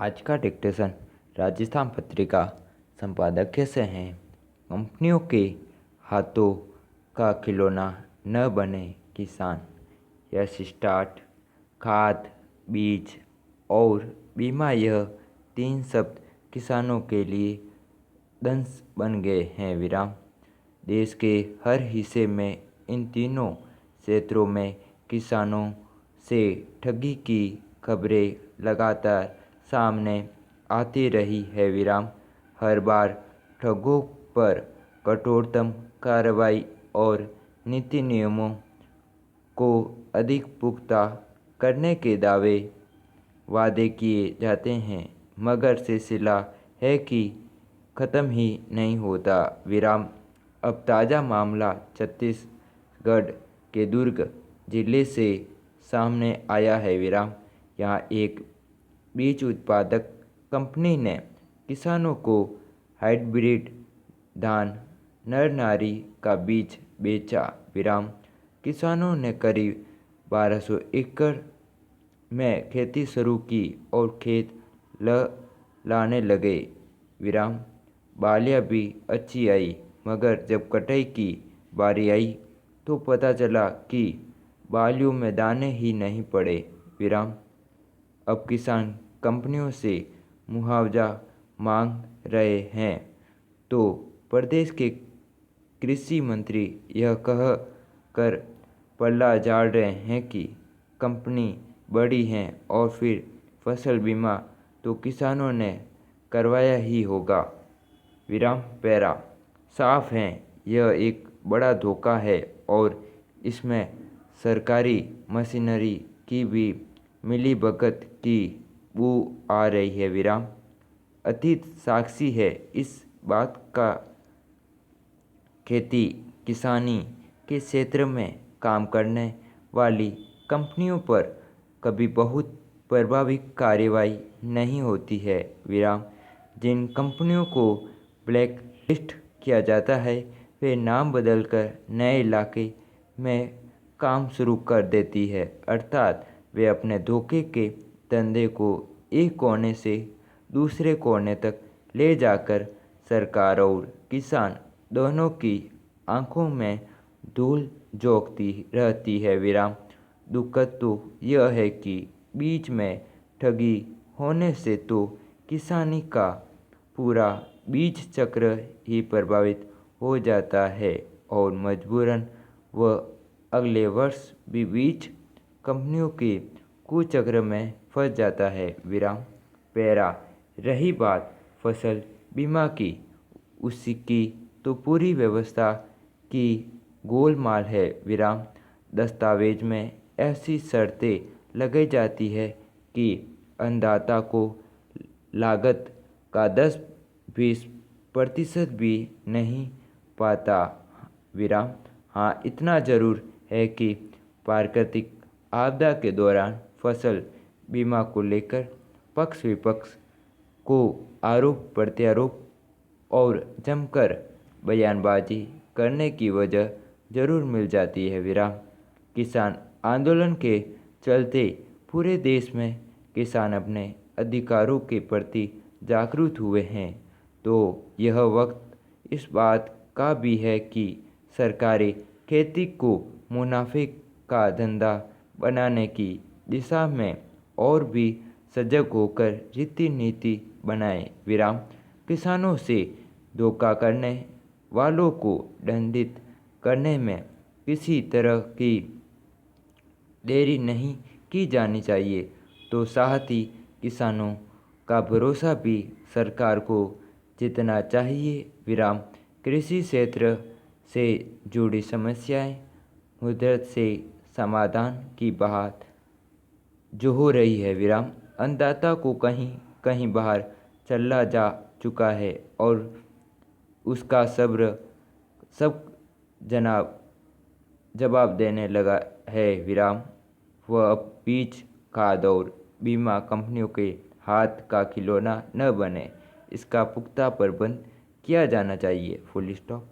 आज का डिक्टेशन राजस्थान पत्रिका संपादकीय से हैं। कंपनियों के हाथों का खिलौना न बने किसान। यश स्टार्ट, खाद, बीज और बीमा, यह तीन शब्द किसानों के लिए दंश बन गए हैं। विराम। देश के हर हिस्से में इन तीनों क्षेत्रों में किसानों से ठगी की खबरें लगातार सामने आती रही है। विराम। हर बार ठगों पर कठोरतम कार्रवाई और नीति नियमों को अधिक पुख्ता करने के वादे किए जाते हैं, मगर सिलसिला है कि ख़त्म ही नहीं होता। विराम। अब ताज़ा मामला छत्तीसगढ़ के दुर्ग जिले से सामने आया है। विराम। यहाँ एक बीज उत्पादक कंपनी ने किसानों को हाइब्रिड धान नर नारी का बीज बेचा। विराम। किसानों ने करीब 1200 एकड़ में खेती शुरू की और खेत लाने लगे। विराम। बालियाँ भी अच्छी आई, मगर जब कटाई की बारी आई तो पता चला कि बालियों में दाने ही नहीं पड़े। विराम। अब किसान कंपनियों से मुआवजा मांग रहे हैं तो प्रदेश के कृषि मंत्री यह कह कर पल्ला झाड़ रहे हैं कि कंपनी बड़ी है और फिर फसल बीमा तो किसानों ने करवाया ही होगा। विराम। पैरा साफ है, यह एक बड़ा धोखा है और इसमें सरकारी मशीनरी की भी मिलीभगत की बू आ रही है। विराम। अतीत साक्षी है इस बात का। खेती किसानी के क्षेत्र में काम करने वाली कंपनियों पर कभी बहुत प्रभावी कार्रवाई नहीं होती है। विराम। जिन कंपनियों को ब्लैक लिस्ट किया जाता है वे नाम बदलकर नए इलाके में काम शुरू कर देती है, अर्थात वे अपने धोखे के धंधे को एक कोने से दूसरे कोने तक ले जाकर सरकार और किसान दोनों की आंखों में धूल झोंकती रहती है। विराम। दुखद तो यह है कि बीच में ठगी होने से तो किसानी का पूरा बीज चक्र ही प्रभावित हो जाता है और मजबूरन वह अगले वर्ष भी बीज कंपनियों के कुचक्र में फंस जाता है। विराम। पैरा रही बात फसल बीमा की, उसकी तो पूरी व्यवस्था की गोलमाल है। विराम। दस्तावेज में ऐसी शर्तें लगाई जाती है कि अन्नदाता को लागत का 10-20% भी नहीं पाता। विराम। हाँ, इतना ज़रूर है कि प्राकृतिक आपदा के दौरान फसल बीमा को लेकर पक्ष विपक्ष को आरोप प्रत्यारोप और जमकर बयानबाजी करने की वजह जरूर मिल जाती है। विराम। किसान आंदोलन के चलते पूरे देश में किसान अपने अधिकारों के प्रति जागरूक हुए हैं, तो यह वक्त इस बात का भी है कि सरकारें खेती को मुनाफे का धंधा बनाने की दिशा में और भी सजग होकर रीति नीति बनाएं। विराम। किसानों से धोखा करने वालों को दंडित करने में किसी तरह की देरी नहीं की जानी चाहिए, तो साथ ही किसानों का भरोसा भी सरकार को जीतना चाहिए। विराम। कृषि क्षेत्र से जुड़ी समस्याएं मुद्दत से समाधान की बात जो हो रही है। विराम। अन्नदाता को कहीं कहीं बाहर चला जा चुका है और उसका सब्र सब जवाब देने लगा है। विराम। वह अब बीज खाद और बीमा कंपनियों के हाथ का खिलौना न बने, इसका पुख्ता प्रबंध किया जाना चाहिए। Full stop.